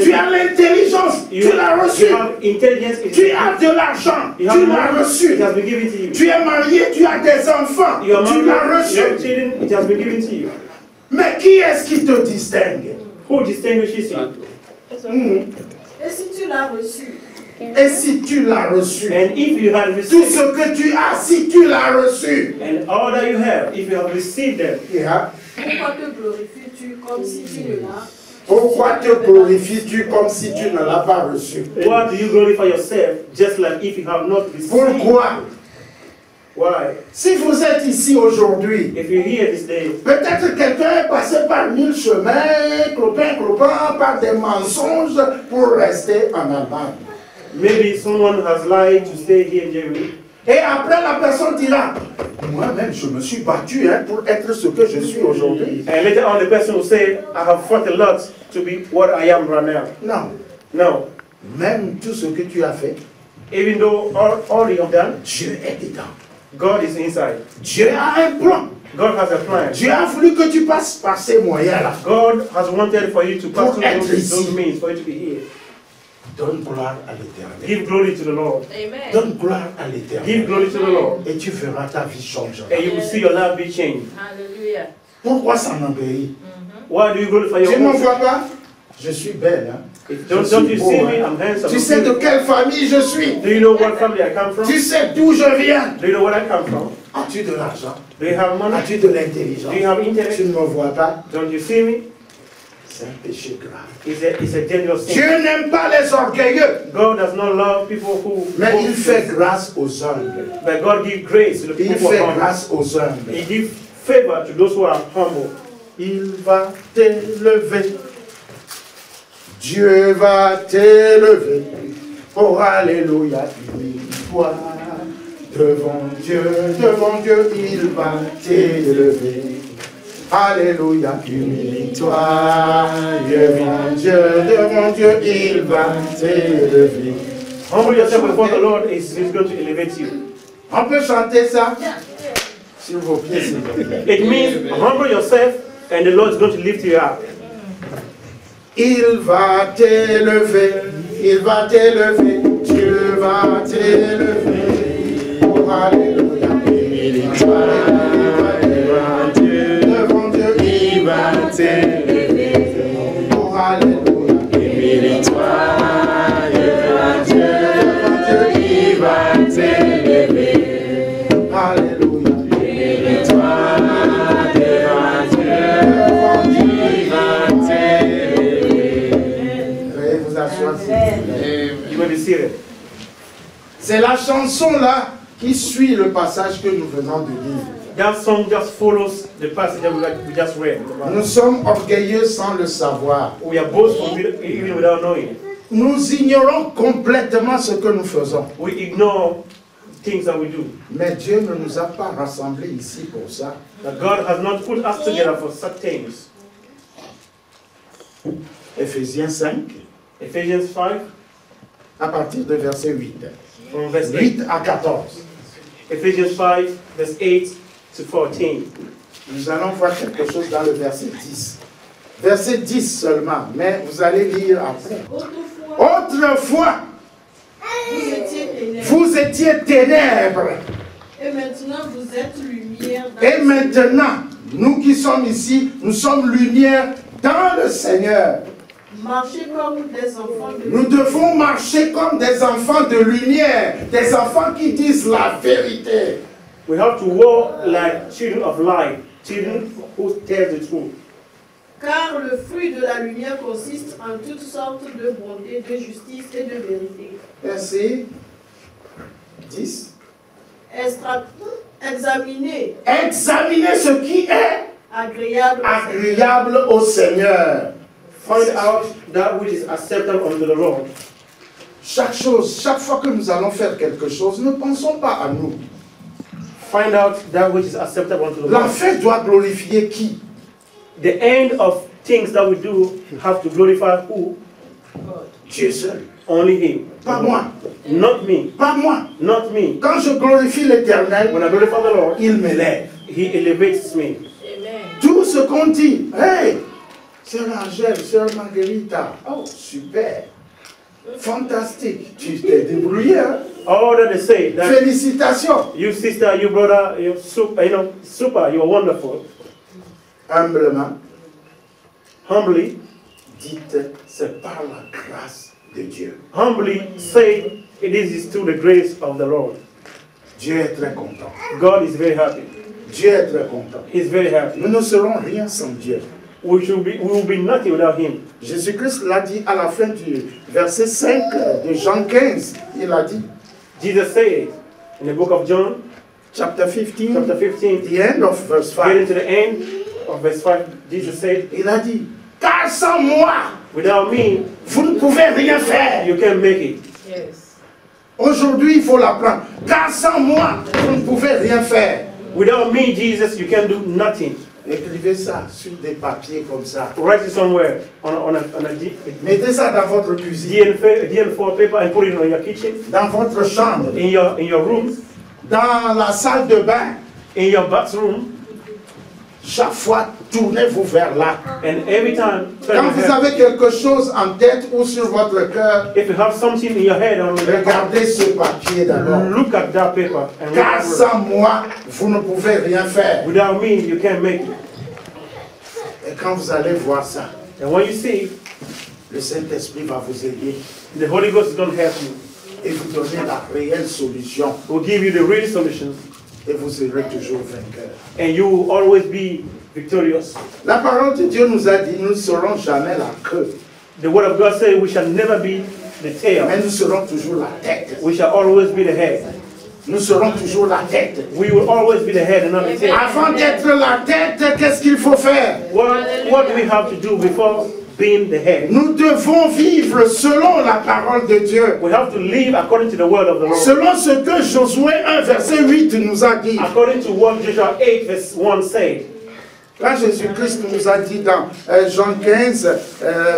Tu as l'intelligence, tu l'as reçu. Tu as de l'argent, tu l'as reçu. Tu es marié, tu as des enfants, tu l'as reçu. Mais qui est-ce qui te distingue? Who distinguishes you? Et si tu l'as reçu? Et si tu l'as reçu? And if you have Tout received, ce que tu as, si tu l'as reçu. and all that you have, if you have received them, Yeah. Pourquoi te glorifies-tu comme si tu ne l'as? Pourquoi te glorifies-tu comme si tu ne l'as pas reçu? why do you glorify yourself just like if you have not received? Pourquoi? Why? Si vous êtes ici aujourd'hui, If you're here this day, peut-être quelqu'un est passé par 1000 chemins, clopin, par des mensonges pour rester en Allemagne. maybe someone has lied to stay here in Germany. Et après, la personne dira, moi-même, je me suis battu pour être ce que je suis aujourd'hui. And later on, the person will say, I have fought a lot to be what I am right now. Non, No. même tout ce que tu as fait, Even though all you have done, Dieu est dedans. God is inside. Dieu a un plan. God has a plan. Dieu a voulu que tu passes par ces moyens-là. God has wanted for you to pass through être those ici. means, for you to be here. Donne gloire à l'Éternel. Give glory to the Lord. Amen. Donne gloire à Give l'Éternel. glory to the Lord. Et tu verras ta vie changer. And you will see your life be changed. Hallelujah. Pourquoi s'enorgueillir? Why do you glorify Tu your ne me own? vois pas? Je suis belle. Hein? Don't you beau, see hein? me? I'm handsome. Tu I'm sais de beautiful. quelle famille je suis? Do you know what family I come from? Tu sais d'où je viens? Do you know where I come from? As-tu de l'argent? Do you have money? As-tu de l'intelligence? Do you have intellect? Tu ne me vois pas? Don't you see me? C'est un péché grave. It's a dangerous Dieu thing. n'aime pas les orgueilleux, God does not love people who mais il boast. fait grâce aux humbles. But God gives grace to the Il people who fait are humble. grâce aux humbles. He gives favor to those who are humble. Il va t'élever. Dieu va t'élever. Oh, alléluia, unis-toi. Devant Dieu, il va t'élever. Alléluia, humilie-toi. Devant Dieu, il va t'élever. Humble yourself before the Lord is going to elevate you. On peut chanter ça? S'il vous plaît, s'il vous plaît. It means humble yourself and the Lord is going to lift you up. Il va t'élever, Dieu va t'élever. Oh, alléluia, humilie-toi. Devant Dieu, il va t'élever. Oh, alléluia, humilie-toi. Devant Dieu, il va t'élever. Alléluia, humilie-toi. Devant Dieu, il va t'élever. Veuillez vous asseoir, s'il vous plaît. You may be seated. C'est la chanson là qui suit le passage que nous venons de lire. That song just follows the passage that we just read. Nous sommes orgueilleux sans le savoir. We are boastful even without knowing. Nous ignorons complètement ce que nous faisons. We ignore things that we do. Mais Dieu ne nous a pas rassemblés ici pour ça. That God has not put us together for such things. Éphésiens 5, Ephesians 5, à partir de verset 8. from verse 8. 8 à 14. Ephesians 5, verse 8 to 14. Nous allons voir quelque chose dans le verset 10. Verset 10 seulement, mais vous allez lire après. Autrefois, Autrefois, vous étiez ténèbres. vous étiez ténèbres. Et maintenant, vous êtes lumière. dans Et le maintenant, nous qui sommes ici, nous sommes lumière dans le Seigneur. Marchez comme des enfants de Nous devons marcher comme des enfants de lumière, des enfants qui disent la vérité. We have to walk like children of light, children who tell the truth. Car le fruit de la lumière consiste en toutes sortes de bonté, de justice et de vérité. Verset 10. Examinez, Examinez ce qui est agréable, agréable au Seigneur. Find out that which is acceptable unto the Lord. chaque chose, chaque fois que nous allons faire quelque chose, ne pensons pas à nous. Find out that which is acceptable unto the La Lord. fin doit glorifier qui? The end of things that we do have to glorify who? Dieu seul. Only Him. Pas moi. Not me. Pas moi. Not me. Quand je glorifie l'Éternel, When I glorify the Lord, il m'élève. He elevates me. Tout ce qu'on dit, hey, sœur Angèle, sœur Marguerita, oh, super, fantastique, tu t'es débrouillé, hein? All that they say, that Félicitations. you sister, you brother, you're super, you're wonderful. Humblement, Humbly, dites, c'est par la grâce de Dieu. humbly say, this is through the grace of the Lord. Dieu est très content. God is very happy. Dieu est très content. He's very happy. Nous ne serons rien sans Dieu. We will be nothing without Him. Jésus-Christ l'a dit à la fin du verset 5 de Jean 15. Il a dit, Jesus said in the book of John, chapter 15, chapter 15, the end of verse getting 5. to the end of verse 5, Jesus said, Il a dit, car sans moi, without me, vous ne pouvez rien faire. you can't make it. Yes. Aujourd'hui, il faut l'apprendre. Car sans moi, vous ne pouvez rien faire. Without me, Jesus, you can do nothing. Écrivez ça sur des papiers comme ça. Write it somewhere on a Mettez ça dans votre cuisine, DN4 paper and put it in your kitchen, dans votre chambre, in your room, dans la salle de bain. in your bathroom, Chaque fois, tournez-vous vers là. and every time, turn Quand your vous head. avez quelque chose en tête ou sur votre cœur, If you have something in your head, or regardez ce papier d'abord. look at that paper and Car read the word. sans moi, vous ne pouvez rien faire. Without me, you can't make it. Et quand vous allez voir ça, And when you see, le Saint-Esprit va vous aider the Holy Ghost is going to help you. et vous donner la réelle solution. Will give you the real solution, Et vous serez toujours vainqueur. and you will always be victorious. La parole de Dieu nous a dit, nous ne serons jamais la queue, The Word of God says we shall never be the mais tail. nous serons toujours la tête. We shall always be the head. Nous serons toujours la tête. We will always be the head and not the tail. Avant d'être la tête, qu'est-ce qu'il faut faire? What do we have to do before being the head? Nous devons vivre selon la parole de Dieu. We have to live according to the word of the Lord. Selon ce que Josué 1, verset 8 nous a dit. According to what Joshua 8 verse 1 said. Quand Jésus-Christ nous a dit dans Jean 15,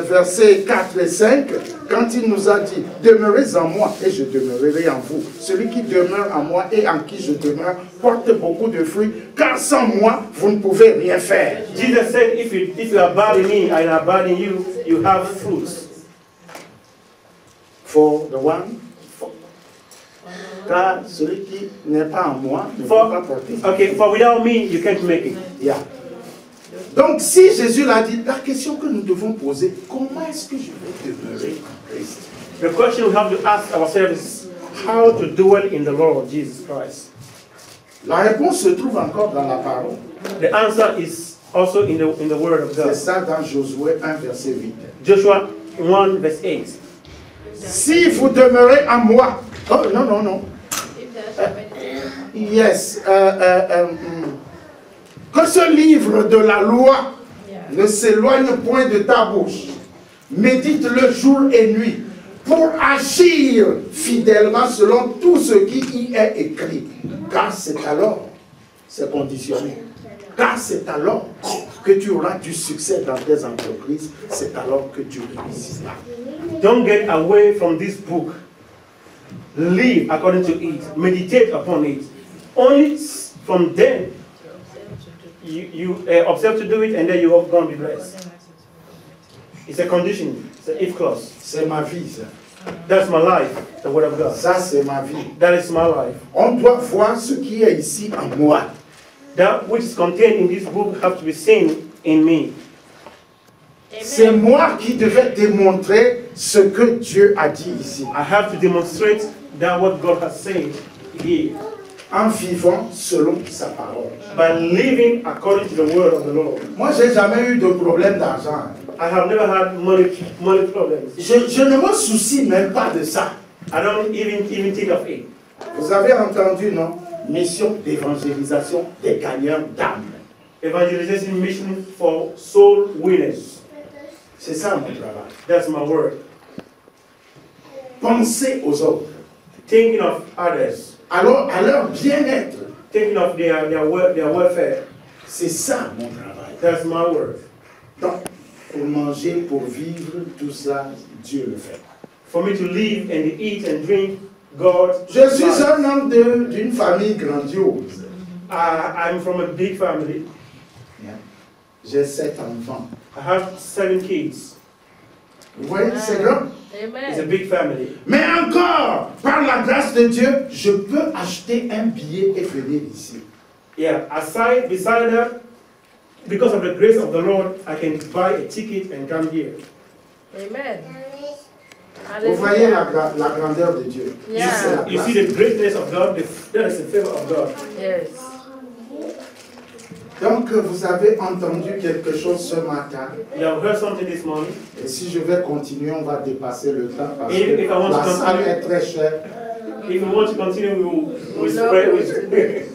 versets 4 et 5, quand il nous a dit, demeurez en moi et je demeurerai en vous. Celui qui demeure en moi et en qui je demeure porte beaucoup de fruits, car sans moi, vous ne pouvez rien faire. Jesus said, if you abide in me, I abide in you, you have fruits. For the one, car celui qui n'est pas en moi ne peut pas porter. Okay, for without me, you can't make it. Yeah. Donc, si Jésus l'a dit, la question que nous devons poser, comment est-ce que je vais demeurer en Christ? The question we have to ask ourselves is how to dwell in the Lord Jesus Christ. La réponse se trouve encore dans la parole. The answer is also in the word of C'est God. ça dans Josué 1, verset 8. Joshua 1 verse 8. Si vous demeurez en moi, oh non, non, non. Yes. Que ce livre de la loi ne s'éloigne point de ta bouche. Médite-le jour et nuit pour agir fidèlement selon tout ce qui y est écrit. Car c'est alors, c'est conditionné, car c'est alors que tu auras du succès dans tes entreprises, c'est alors que tu réussiras. Don't get away from this book. Live according to it. Meditate upon it. Only from then you observe to do it, and then you are going to be blessed. It's a condition. It's an if clause. C'est ma vie, ça. That's my life, the word of God. Ça, c'est ma vie. That is my life. On doit voir ce qui est ici en moi. That which is contained in this book have to be seen in me. C'est moi qui devais démontrer ce que Dieu a dit ici. I have to demonstrate that what God has said here En vivant selon sa parole. by living according to the word of the Lord. Moi, j'ai jamais eu de problème d'argent. I have never had money problems. Je ne me soucie même pas de ça. I don't even think of it. Vous avez entendu, non? Mission d'évangélisation des gagnants d'âme. Evangelization mission for soul winners. C'est ça mon travail. That's my word. penser aux autres. Thinking of others. Alors, à leur bien-être. Thinking of their welfare. C'est ça mon travail. That's my work. Donc, pour manger, pour vivre, tout ça, Dieu le fait. For me to live and eat and drink, God. Je suis un homme d'une famille grandiose. I'm from a big family. Yeah. J'ai 7 enfants. I have 7 kids. Vous voyez, c'est grand. It's a big family. Mais encore, par la grâce de Dieu, je peux acheter un billet et venir ici. Yeah, beside that, because of the grace of the Lord, I can buy a ticket and come here. Amen. Vous voyez la grandeur de Dieu. Yeah. You see the greatness of God, that is the favor of God. Yes. Donc, vous avez entendu quelque chose ce matin. You have heard something this morning. Et si je vais continuer, on va dépasser le temps parce If I que want to la salle continue- est très chère. If we want to continue, we'll spread.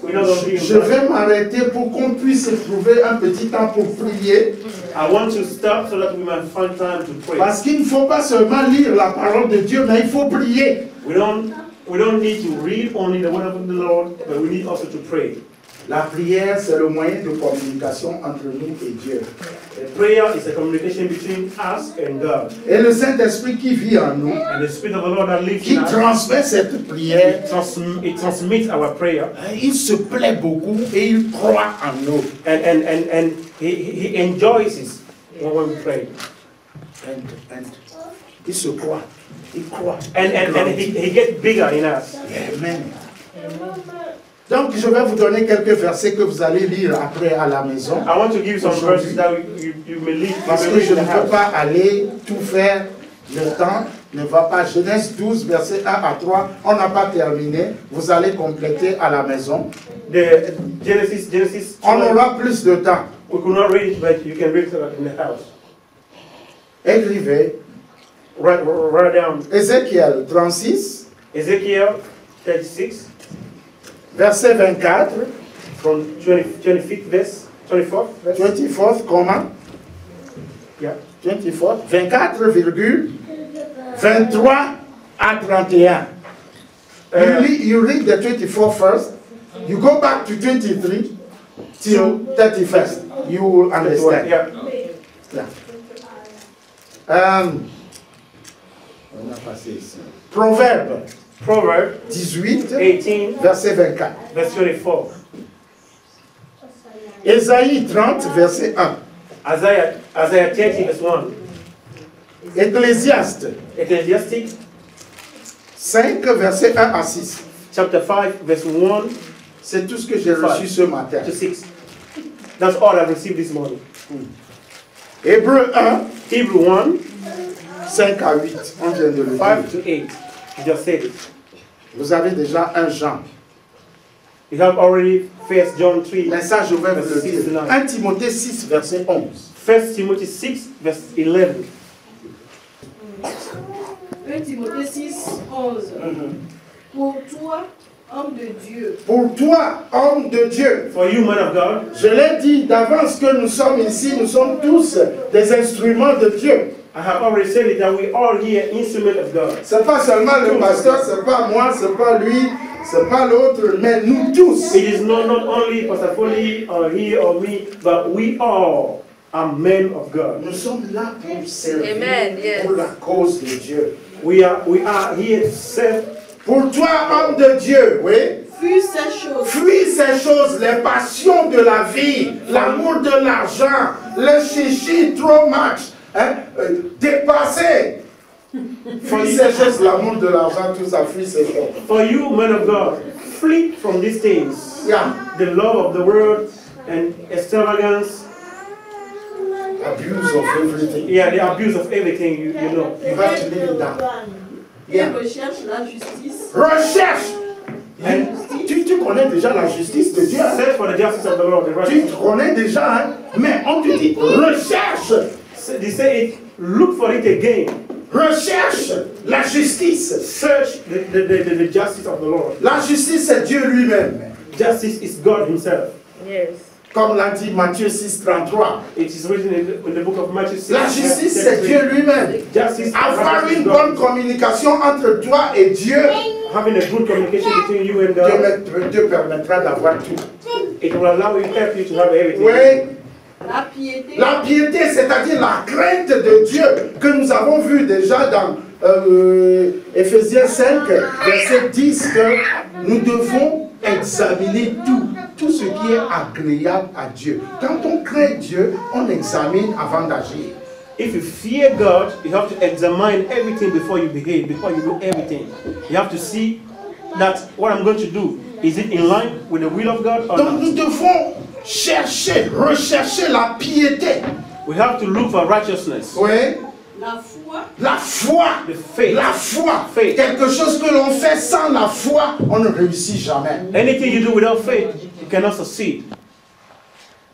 We're not going to be Je vais m'arrêter pour qu'on puisse trouver un petit temps pour prier. I want to stop so that we might find time to pray. Parce qu'il ne faut pas seulement lire la parole de Dieu, mais il faut prier. We don't need to read only the word of the Lord, but we need also to pray. La prière, c'est le moyen de communication entre nous et Dieu. Prayer is a communication between us and God. Et le Saint-Esprit qui vit en nous, And the Spirit of the Lord that lives qui in us, transmet cette prière, it transmits our prayer. il se plaît beaucoup et il croit en nous. And he enjoys it when we pray. And il se croit. Il croit. And he gets bigger in us. Amen. Donc, je vais vous donner quelques versets que vous allez lire après à la maison. I want to give you some verses that you may read. Parce que je ne peux pas aller tout faire. Le temps ne va pas. Genèse 12, verset 1 à 3. On n'a pas terminé. Vous allez compléter à la maison. The Genesis. On aura plus de temps. We could not read it, but you can read it in the house. Écrivez. Write down. Ézéchiel 36. Ezekiel 36. Verset 24. From 25th verse. 24th verse. 24th, comment? Yeah. 24th. 24,23 à 31. You read the 24 first. You go back to 23 till 31st. You will understand. Yeah. On a passé ici. Proverbe. Proverbs 18, 18, verset 24. verse 24. Ésaïe 30, verset 1. Isaiah 30, verse 1. Ecclésiaste Ecclesiastic 5, verset 1 à 6. chapter 5, verse 1 C'est tout ce que j'ai reçu ce matin. to 6. That's all I received this morning. Hébreu 1, Hebrew 1, 5 à 8. On vient de le dire. 5 to 8. You just said it. Vous avez déjà un Jean. You have already 1 John 3, Mais ça, je vais vous le verse 6 to dire. 9. 1 Timothée 6, verset 11. 1 Timothy 6, verse 11. 1 Timothée 6, 11. Pour toi, homme de Dieu. Pour toi, homme de Dieu. For you, man of God, Je l'ai dit d'avance que nous sommes ici, nous sommes tous des instruments de Dieu. I have already said it that we are here instrument of God. C'est pas seulement le pasteur, c'est pas moi, c'est pas lui, c'est pas l'autre, mais nous tous. It is not only Pastor Foley or he or me, but we all are men of God. Nous sommes là pour servir Amen, yes. pour la cause de Dieu. We are here to serve. Pour toi, homme de Dieu, oui. Fuis ces choses. Fuis ces choses, les passions de la vie, l'amour de l'argent, le chichi trop much, dépassé. Fuis ces choses, l'amour de l'argent, tout ça, fuis ces choses. For you, men of God, flee from these things. Yeah. The love of the world and extravagance. Abuse of everything. Yeah, the abuse of everything, you know. You have to live it down. Et Yeah. recherche la justice. Recherche. Tu connais déjà la justice de Dieu. Hein? Search for the justice of the Lord, the Tu righteousness. connais déjà, hein? Mais on te dit recherche. They say it, look for it again. Recherche la justice. Search the justice of the Lord. La justice, c'est Dieu lui-même. Justice is God himself. Yes. Comme l'a dit Matthieu 6, 33. It is written in the book of Matthew 6. La justice, c'est Dieu lui-même. Avoir une bonne communication entre toi et Dieu, having a good communication between you and God, Dieu permettra d'avoir tout. It will allow you, help you to have everything. Oui. La piété, c'est-à-dire la crainte de Dieu que nous avons vu déjà dans Éphésiens 5, verset 10, que nous devons examiner tout ce qui est agréable à Dieu. Quand on craint Dieu, on examine avant d'agir. If you fear God, you have to examine everything before you behave, before you do everything. You have to see that what I'm going to do, is it in line with the will of God or Donc not? nous devons rechercher la piété. We have to look for righteousness. Oui. La foi. The faith. La foi. Faith. Quelque chose que l'on fait sans la foi, on ne réussit jamais. Anything you do without faith, you cannot succeed.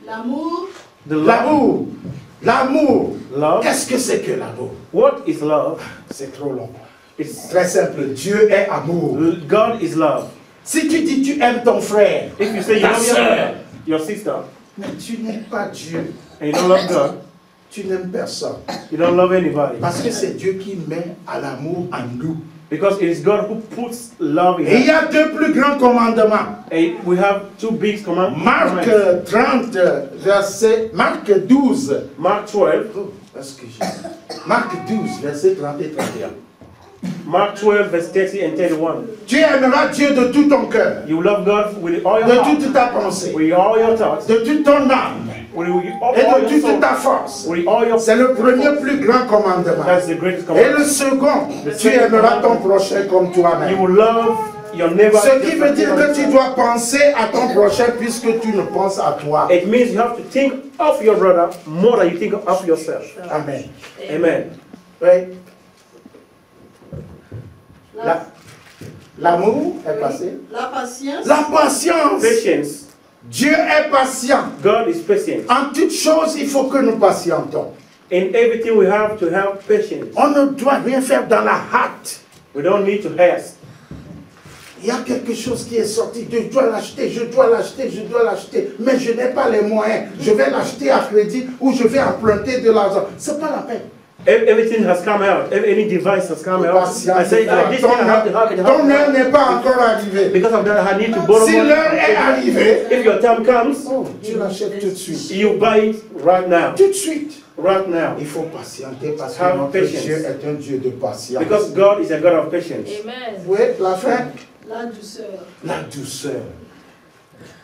L'amour. L'amour. L'amour. Love. Qu'est-ce que c'est que l'amour? What is love? C'est trop long. It's très simple. Dieu est amour. God is love. Si tu dis tu aimes ton frère, if you say you ta love sœur, your sister, mais tu n'aimes pas Dieu, and you don't love God, tu n'aimes personne. You don't love anybody. Parce que c'est Dieu qui met à l'amour en nous. Because it is God who puts love in us. Et il y a deux plus grands commandements. And we have two big commandments. Marc 30, verset, Marc 12. Mark 12. Oh, Marc 12, verset 30 et 31. Mark 12, verse 30 and 31. Tu aimeras Dieu de tout ton cœur. You love God with all your de heart. toute ta pensée. With all your thoughts. De toute ton âme. Et de toute ta force. C'est le premier plus grand commandement. That's the greatest commandment. Et le second, tu aimeras ton prochain comme toi-même. You will love your neighbor. Ce qui veut dire que tu dois penser à ton prochain puisque tu ne penses à toi. It means you have to think of your brother more than you think of yourself. Amen. Amen. Oui. L'amour est passé. La patience. La patience. Patience. Dieu est patient. God is patient. En toutes choses, il faut que nous patientons. In everything we have to have patience. On ne doit rien faire dans la hâte. We don't need to haste. Il y a quelque chose qui est sorti, je dois l'acheter, je dois l'acheter, je dois l'acheter, mais je n'ai pas les moyens. Je vais l'acheter à crédit ou je vais emprunter de l'argent. C'est pas la peine. Everything has come out. Any device has come out. I say, this thing I have to have it. Ton heure n'est pas encore arrivée. Because of that, I need to borrow Si money. l'heure est arrivée, if your time comes, tu l'achètes tout de suite. You buy it right now. Tout de suite. Right now. Il faut patienter parce que notre Dieu est un Dieu de patience. Because God is a God of patience. Amen. Oui, la fin. La douceur. La douceur.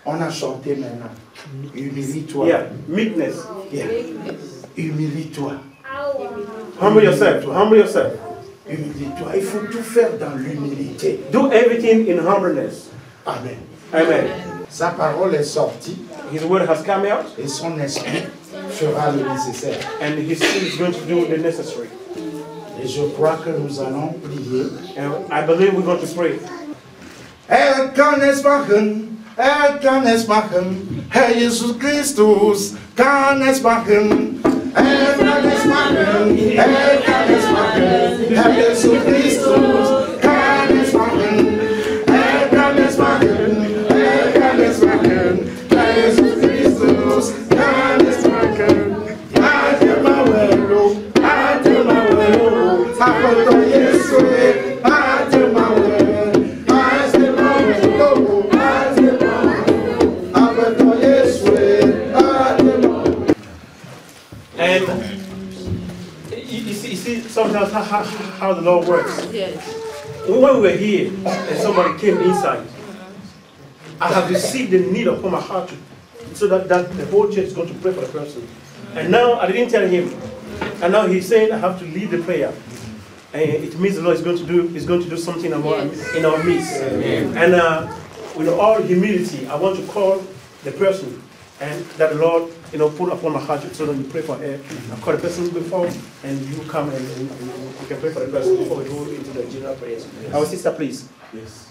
On a chanté maintenant. Humilie-toi. Yeah, meekness. Yeah. Humilie-toi. Humble yourself. Humble yourself. Humilie-toi. Il faut tout faire dans l'humilité. Do everything in humbleness. Amen. Amen. Sa parole est sortie. His word has come out. Et son esprit fera le nécessaire. And his spirit is going to do the necessary. Et je crois que nous allons prier. And I believe we're going to pray. Kan es machen, kan es machen, Herr Jesus Christus, kann es machen. Kann es machen, kann es machen, Herr Jesus Christus, kann es machen. Kann es machen, kann es machen, Herr Jesus Christus, kann es machen. Ate mawelo, apoto Yesue, ate mawelo. And you see sometimes how the Lord works. Yes. When we were here and somebody came inside, I have received the need upon my heart so that the whole church is going to pray for the person. And now I didn't tell him. And now he's saying I have to lead the prayer. And it means the Lord is going to do something in our midst. And with all humility, I want to call the person and that the Lord, put upon my heart so that you pray for her. I call the person before, and you come and we can pray for the person before we go into the general prayers. Our sister, please. Yes.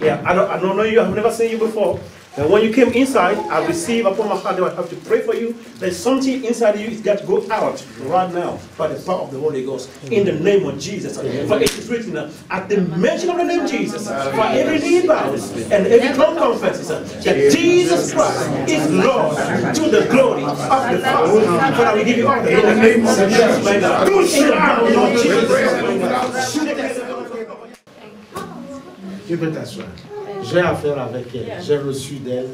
Yeah, I don't know you. I've never seen you before, And when you came inside, I received upon my heart that I have to pray for you. There's something inside you that to go out right now by the power of the Holy Ghost. In the name of Jesus. For it is written at the mention of the name Jesus, for every knee bows and every tongue confesses that Jesus Christ is Lord to the glory of the Father. Father, we give you all the glory. In the name of Jesus, my God. In the name of Jesus. Tu peux t'asseoir. J'ai affaire avec elle. J'ai reçu d'elle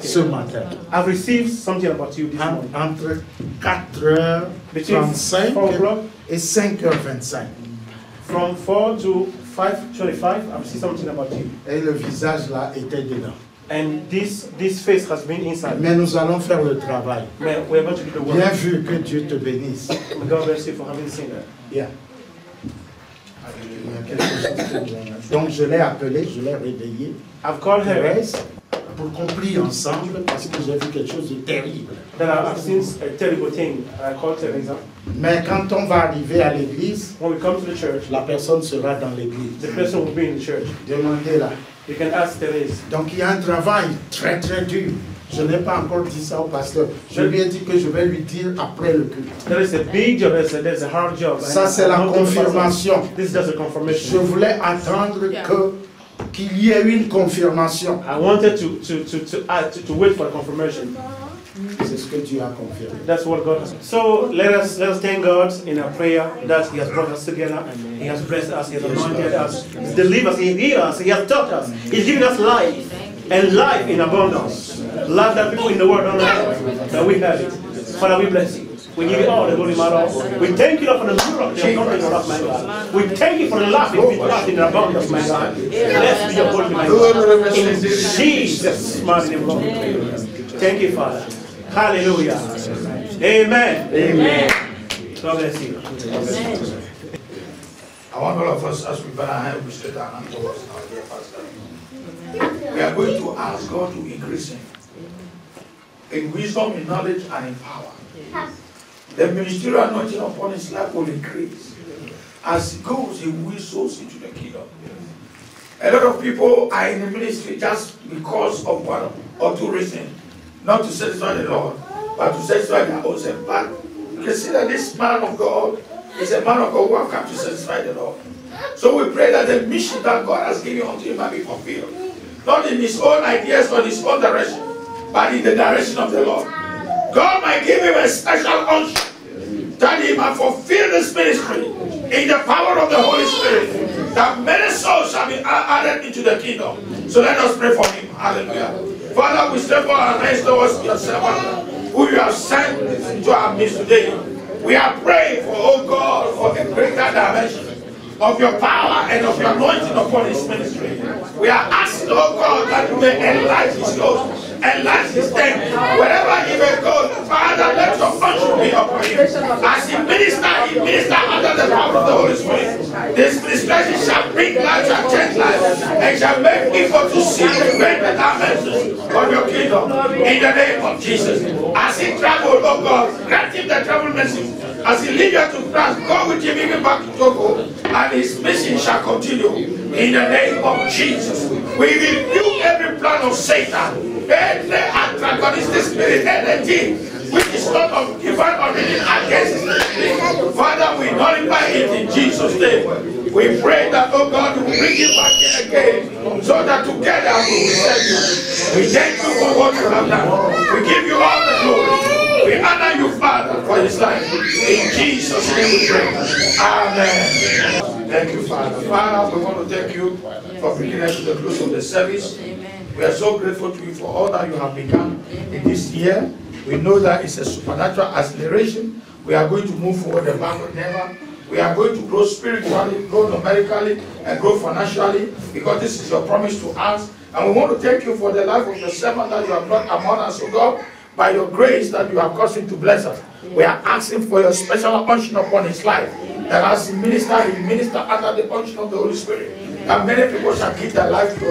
ce matin. I've received something about you this morning. Entre 4h35 et 5h25. From 4 to 5:25, I've seen something about you. Et le visage là était dedans. And this face has been inside. Mais nous allons faire le travail. Man, we're going to do the work. Bien vu, que Dieu te bénisse. God bless you for having seen that. Yeah. Donc je l'ai appelé, je l'ai réveillé. I've called her pour qu'on prie ensemble parce que j'ai vu quelque chose de terrible. Then I've seen a terrible thing. I called Teresa. Mais quand on va arriver à l'église, when we come to the church, la personne sera dans l'église. The person will be in the church. Demandez-la. You can ask Teresa. Donc il y a un travail très très dur. Je n'ai pas encore dit ça au pasteur. Je lui ai dit que je vais lui dire après le culte. There is a big job, there's a hard job. Ça c'est la confirmation. This is just a confirmation. Je voulais attendre qu'il y ait une confirmation. I wanted to wait for a confirmation. C'est ce que Dieu a confirmé. That's what God has. So let us thank God in our prayer that He has brought us together. He has blessed us. He has anointed us. He's delivered us. He healed us. He has taught us. He's given us life and life in abundance. Life that people in the world don't have. That we have it. Father, we bless you. We give you all the glory, my Lord. We thank you, Lord, for the miracle you have done in our life, my God. We thank you for the life you've life in abundance, my God. Blessed be your holy name, my God. In Jesus' mighty name, Lord. Thank you, Father. Hallelujah. Amen. Amen. God bless you. Amen. I want all of us, as we bow our head, we straight our hand towards our dear pastor. We are going to ask God to increase him in wisdom, in knowledge, and in power. The ministerial anointing upon his life will increase. As he goes, he will souls into the kingdom. A lot of people are in the ministry just because of one or two reasons. Not to satisfy the Lord, but to satisfy their own self. But you can see that this man of God is a man of God who has come to satisfy the Lord. So we pray that the mission that God has given unto him might be fulfilled. Not in his own ideas or his own direction, but in the direction of the Lord. God might give him a special unction that he might fulfill this ministry in the power of the Holy Spirit, that many souls shall be added into the kingdom. So let us pray for him. Hallelujah. Father, we step our hands towards your servant who you have sent into our midst today. We are praying for, oh God, for a greater dimension of your power and of your anointing upon his ministry. We are asking, oh God, that you may enlarge his nose, enlarge his tent. Wherever he may go, Father, let your function be upon him. As he ministers under the power of the Holy Spirit. This ministration shall bring life, shall change life, and shall make people to see the great dimensions of your kingdom. In the name of Jesus. As he travels, oh God, grant him the travel message. As he leaves here to France, go with him even back to Togo, and his mission shall continue. In the name of Jesus. We rebuke every plan of Satan, every antagonistic spirit, anything which is not of divine origin against his spirit. Father, we nullify it in Jesus' name. We pray that, oh God, you will bring him back here again, so that together we will serve you. We thank you for what you have done. We give you all the glory. We honor you, Father, for his life. In Jesus' name we pray. Amen. Thank you, Father. Father, we want to thank you for bringing us to the close of the service. We are so grateful to you for all that you have begun in this year. We know that it's a supernatural acceleration. We are going to move forward and backward never. We are going to grow spiritually, grow numerically, and grow financially, because this is your promise to us. And we want to thank you for the life of the servant that you have brought among us, O God, by your grace that you have caused him to bless us. We are asking for your special unction upon his life. That as he minister under the unction of the Holy Spirit. And many people shall give their life to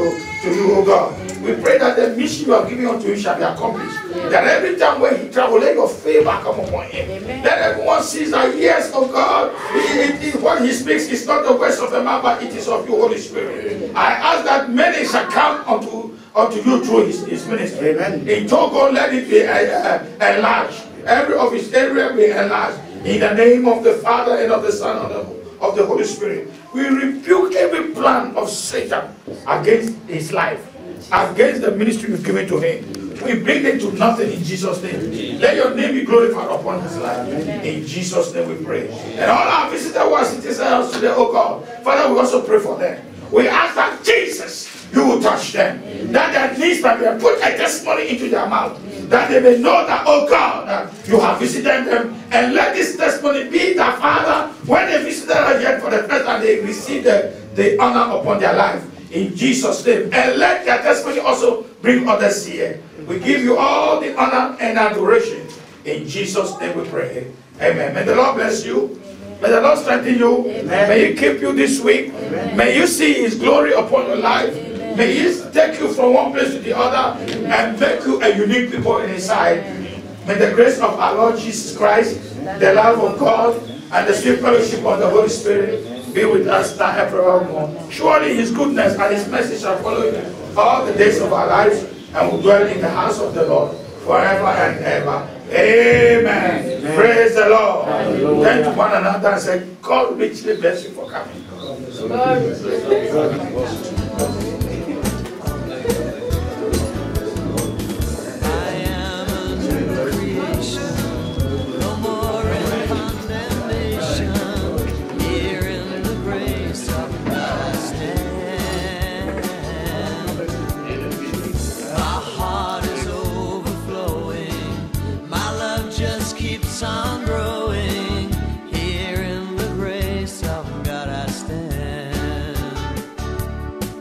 you, O God. We pray that the mission you have given unto him shall be accomplished. That every time when he travels, let your favor come upon him. That everyone sees that, yes, oh God, what he speaks is not the words of a man, but it is of your Holy Spirit. I ask that many shall come unto unto you through his ministry. Amen. In Togo, let it be enlarged. Every of his area be enlarged. In the name of the Father and of the Son and of the Holy Spirit. We rebuke every plan of Satan against his life, against the ministry you've given to him. We bring it to nothing in Jesus' name. Let your name be glorified upon his life. In Jesus' name we pray. And all our visitors who are sitting us today, oh God, Father, we also pray for them. We ask that Jesus, you will touch them. That their needs might be put a testimony into their mouth. That they may know that, oh God, that you have visited them. And let this testimony be that, Father, when they visited us yet for the first time, they receive the honor upon their life. In Jesus' name. And let their testimony also bring others here. We give you all the honor and adoration. In Jesus' name we pray. Amen. May the Lord bless you. May the Lord strengthen you. Amen. May He keep you this week. Amen. May you see His glory upon your life. Amen. May He take you from one place to the other and make you a unique people in His sight. May the grace of our Lord Jesus Christ, the love of God, and the sweet fellowship of the Holy Spirit be with us now and forevermore. Surely His goodness and His mercy shall follow you all the days of our lives, and will dwell in the house of the Lord forever and ever. Amen. Amen. Praise the Lord. Turn to one another and say, God richly bless you for coming. On growing, here in the grace of God I stand,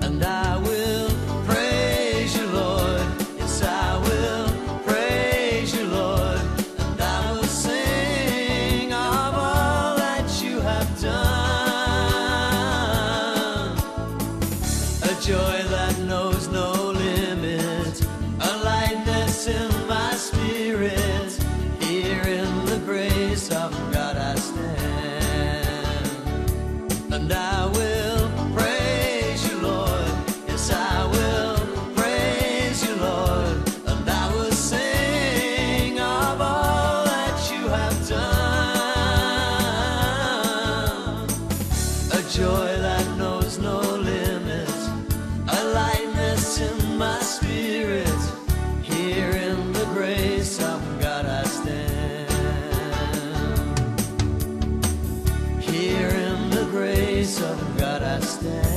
and I will praise you, Lord. Yes, I will praise you, Lord, and I will sing of all that you have done. A joy that knows no limit, a lightness in my spirit. Here in the grace of God I stand, and I will praise you, Lord. Yes, I will praise you, Lord, and I will sing of all that you have done. A joy that knows no limits, a lightness in my spirit. Here in the grace of God I stand. Here in the grace of God I stand.